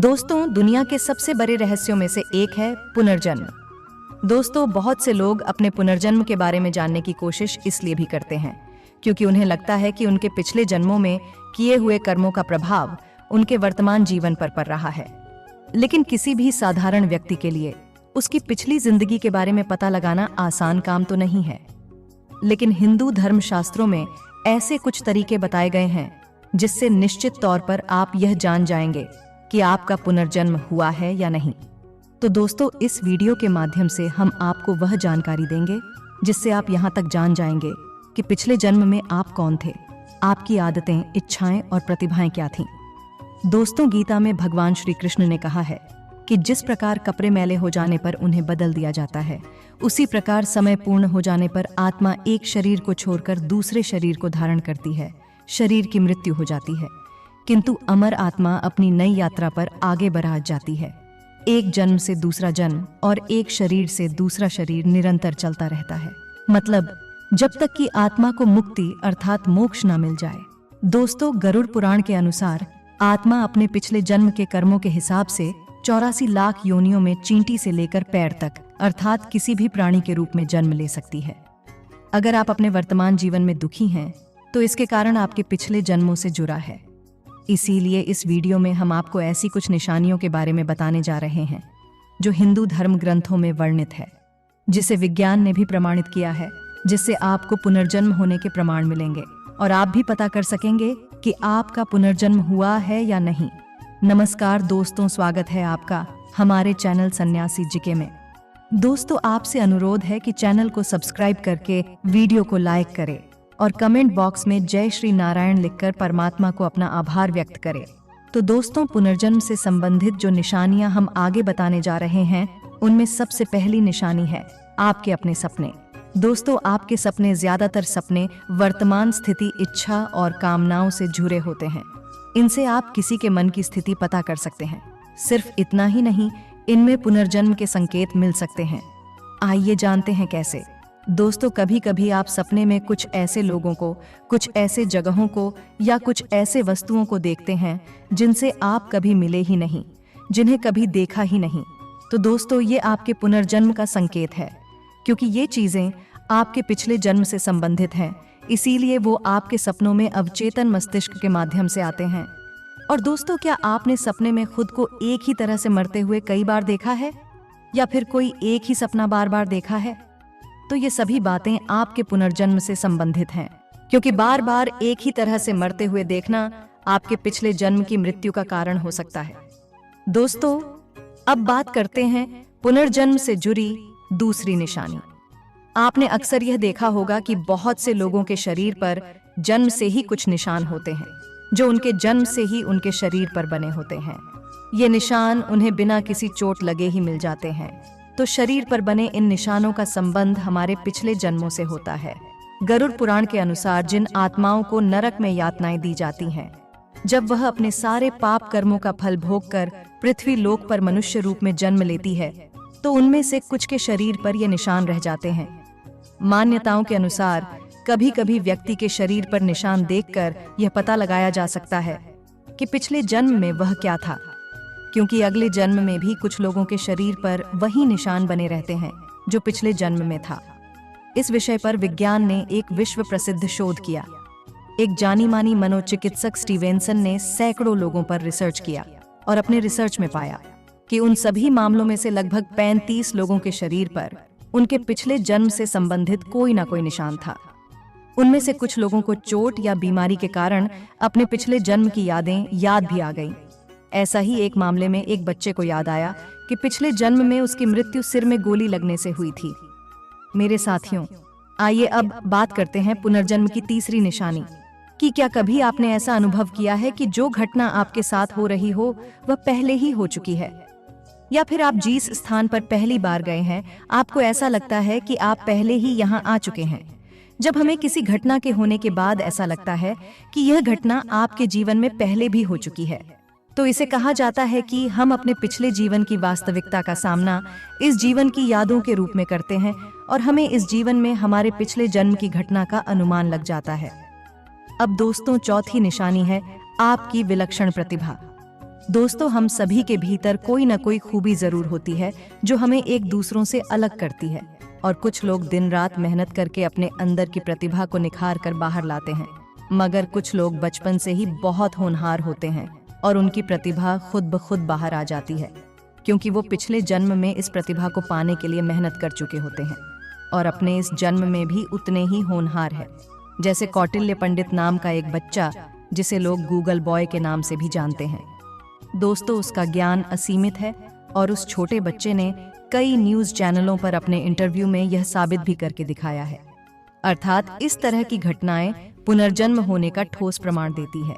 दोस्तों, दुनिया के सबसे बड़े रहस्यों में से एक है पुनर्जन्म। दोस्तों, बहुत से लोग अपने पुनर्जन्म के बारे में जानने की कोशिश इसलिए भी करते हैं क्योंकि उन्हें लगता है कि उनके पिछले जन्मों में किए हुए कर्मों का प्रभाव उनके वर्तमान जीवन पर पड़ रहा है। लेकिन किसी भी साधारण व्यक्ति के लिए उसकी पिछली जिंदगी के बारे में पता लगाना आसान काम तो नहीं है। लेकिन हिंदू धर्मशास्त्रों में ऐसे कुछ तरीके बताए गए हैं जिससे निश्चित तौर पर आप यह जान जाएंगे कि आपका पुनर्जन्म हुआ है या नहीं। तो दोस्तों, इस वीडियो के माध्यम से हम आपको वह जानकारी देंगे जिससे आप यहाँ तक जान जाएंगे कि पिछले जन्म में आप कौन थे, आपकी आदतें, इच्छाएं और प्रतिभाएं क्या थीं। दोस्तों, गीता में भगवान श्री कृष्ण ने कहा है कि जिस प्रकार कपड़े मैले हो जाने पर उन्हें बदल दिया जाता है, उसी प्रकार समय पूर्ण हो जाने पर आत्मा एक शरीर को छोड़कर दूसरे शरीर को धारण करती है। शरीर की मृत्यु हो जाती है, किंतु अमर आत्मा अपनी नई यात्रा पर आगे बढ़ जाती है। एक जन्म से दूसरा जन्म और एक शरीर से दूसरा शरीर निरंतर चलता रहता है, मतलब जब तक कि आत्मा को मुक्ति अर्थात मोक्ष न मिल जाए। दोस्तों, गरुड़ पुराण के अनुसार आत्मा अपने पिछले जन्म के कर्मों के हिसाब से 84 लाख योनियों में चींटी से लेकर पैर तक अर्थात किसी भी प्राणी के रूप में जन्म ले सकती है। अगर आप अपने वर्तमान जीवन में दुखी हैं तो इसके कारण आपके पिछले जन्मों से जुड़ा है। इसीलिए इस वीडियो में हम आपको ऐसी कुछ निशानियों के बारे में बताने जा रहे हैं जो हिंदू धर्म ग्रंथों में वर्णित है, जिसे विज्ञान ने भी प्रमाणित किया है, जिससे आपको पुनर्जन्म होने के प्रमाण मिलेंगे और आप भी पता कर सकेंगे कि आपका पुनर्जन्म हुआ है या नहीं। नमस्कार दोस्तों, स्वागत है आपका हमारे चैनल सन्यासी जीके में। दोस्तों, आपसे अनुरोध है कि चैनल को सब्सक्राइब करके वीडियो को लाइक करें और कमेंट बॉक्स में जय श्री नारायण लिखकर परमात्मा को अपना आभार व्यक्त करें। तो दोस्तों, पुनर्जन्म से संबंधित जो निशानियां हम आगे बताने जा रहे हैं, उनमें सबसे पहली निशानी है आपके अपने सपने। दोस्तों, आपके सपने, ज्यादातर सपने वर्तमान स्थिति, इच्छा और कामनाओं से जुड़े होते हैं। इनसे आप किसी के मन की स्थिति पता कर सकते हैं। सिर्फ इतना ही नहीं, इनमें पुनर्जन्म के संकेत मिल सकते हैं। आइए जानते हैं कैसे। दोस्तों, कभी कभी आप सपने में कुछ ऐसे लोगों को, कुछ ऐसे जगहों को या कुछ ऐसे वस्तुओं को देखते हैं जिनसे आप कभी मिले ही नहीं, जिन्हें कभी देखा ही नहीं। तो दोस्तों, ये आपके पुनर्जन्म का संकेत है, क्योंकि ये चीजें आपके पिछले जन्म से संबंधित हैं। इसीलिए वो आपके सपनों में अवचेतन मस्तिष्क के माध्यम से आते हैं। और दोस्तों, क्या आपने सपने में खुद को एक ही तरह से मरते हुए कई बार देखा है, या फिर कोई एक ही सपना बार बार देखा है? तो ये सभी बातें आपके पुनर्जन्म से संबंधित हैं, क्योंकि बार बार एक ही तरह से मरते हुए देखना आपके पिछले जन्म की मृत्यु का कारण हो सकता है। दोस्तों, अब बात करते हैं पुनर्जन्म से जुड़ी दूसरी निशानी। आपने अक्सर यह देखा होगा कि बहुत से लोगों के शरीर पर जन्म से ही कुछ निशान होते हैं, जो उनके जन्म से ही उनके शरीर पर बने होते हैं। ये निशान उन्हें बिना किसी चोट लगे ही मिल जाते हैं। तो शरीर पर बने इन निशानों का संबंध हमारे पिछले जन्मों से होता है। गरुड़ पुराण के अनुसार जिन आत्माओं को नरक में यातनाएं दी जाती हैं, जब वह अपने सारे पाप कर्मों का फल भोगकर पृथ्वी लोक पर मनुष्य रूप में जन्म लेती है, तो उनमें से कुछ के शरीर पर ये निशान रह जाते हैं। मान्यताओं के अनुसार कभी कभी व्यक्ति के शरीर पर निशान देखकर यह पता लगाया जा सकता है कि पिछले जन्म में वह क्या था, क्योंकि अगले जन्म में भी कुछ लोगों के शरीर पर वही निशान बने रहते हैं जो पिछले जन्म में था। इस विषय पर विज्ञान ने एक विश्व प्रसिद्ध शोध किया। एक जानी मानी मनोचिकित्सक स्टीवेंसन ने सैकड़ों लोगों पर रिसर्च किया और अपने रिसर्च में पाया कि उन सभी मामलों में से लगभग 35 लोगों के शरीर पर उनके पिछले जन्म से संबंधित कोई ना कोई निशान था। उनमें से कुछ लोगों को चोट या बीमारी के कारण अपने पिछले जन्म की यादें याद भी आ गईं। ऐसा ही एक मामले में एक बच्चे को याद आया कि पिछले जन्म में उसकी मृत्यु सिर में गोली लगने से हुई थी। मेरे साथियों, आइए अब बात करते हैं पुनर्जन्म की तीसरी निशानी कि क्या कभी आपने ऐसा अनुभव किया है कि जो घटना आपके साथ हो रही हो वह पहले ही हो चुकी है, या फिर आप जिस स्थान पर पहली बार गए हैं आपको ऐसा लगता है कि आप पहले ही यहाँ आ चुके हैं। जब हमें किसी घटना के होने के बाद ऐसा लगता है कि यह घटना आपके जीवन में पहले भी हो चुकी है, तो इसे कहा जाता है कि हम अपने पिछले जीवन की वास्तविकता का सामना इस जीवन की यादों के रूप में करते हैं और हमें इस जीवन में हमारे पिछले जन्म की घटना का अनुमान लग जाता है। अब दोस्तों, चौथी निशानी है आपकी विलक्षण प्रतिभा। दोस्तों, हम सभी के भीतर कोई न कोई खूबी जरूर होती है जो हमें एक दूसरों से अलग करती है। और कुछ लोग दिन रात मेहनत करके अपने अंदर की प्रतिभा को निखार कर बाहर लाते हैं, मगर कुछ लोग बचपन से ही बहुत होनहार होते हैं और उनकी प्रतिभा खुद ब खुद बाहर आ जाती है, क्योंकि वो पिछले जन्म में इस प्रतिभा को पाने के लिए मेहनत कर चुके होते हैं और अपने इस जन्म में भी उतने ही होनहार है। जैसे कौटिल्य पंडित नाम का एक बच्चा, जिसे लोग गूगल बॉय के नाम से भी जानते हैं। दोस्तों, उसका ज्ञान असीमित है और उस छोटे बच्चे ने कई न्यूज़ चैनलों पर अपने इंटरव्यू में यह साबित भी करके दिखाया है। अर्थात इस तरह की घटनाएं पुनर्जन्म होने का ठोस प्रमाण देती है।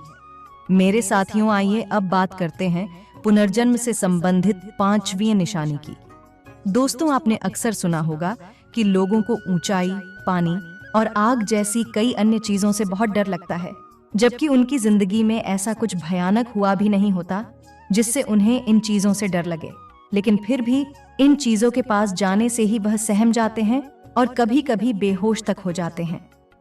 मेरे साथियों, आइए अब बात करते हैं पुनर्जन्म से संबंधित 5वीं निशानी की। दोस्तों, आपने अक्सर सुना होगा कि लोगों को ऊंचाई, पानी और आग जैसी कई अन्य चीजों से बहुत डर लगता है, जबकि उनकी जिंदगी में ऐसा कुछ भयानक हुआ भी नहीं होता जिससे उन्हें इन चीजों से डर लगे। लेकिन फिर भी इन चीजों के पास जाने से ही वह सहम जाते हैं और कभी कभी बेहोश तक हो जाते हैं।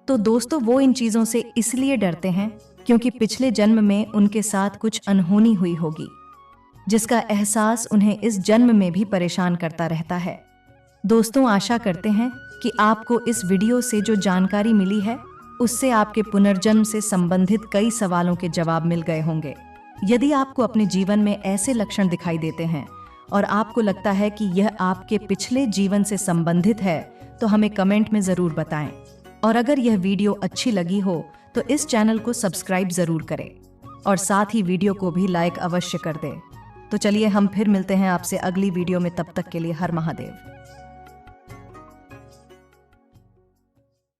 तो दोस्तों, वो इन चीजों से इसलिए डरते हैं क्योंकि पिछले जन्म में उनके साथ कुछ अनहोनी हुई होगी, जिसका एहसास उन्हें इस जन्म में भी परेशान करता रहता है। दोस्तों, आशा करते हैं कि आपको इस वीडियो से जो जानकारी मिली है उससे आपके पुनर्जन्म से संबंधित कई सवालों के जवाब मिल गए होंगे। यदि आपको अपने जीवन में ऐसे लक्षण दिखाई देते हैं और आपको लगता है कि यह आपके पिछले जीवन से संबंधित है, तो हमें कमेंट में जरूर बताएं। और अगर यह वीडियो अच्छी लगी हो तो इस चैनल को सब्सक्राइब जरूर करें और साथ ही वीडियो को भी लाइक अवश्य कर दें। तो चलिए, हम फिर मिलते हैं आपसे अगली वीडियो में। तब तक के लिए हर महादेव।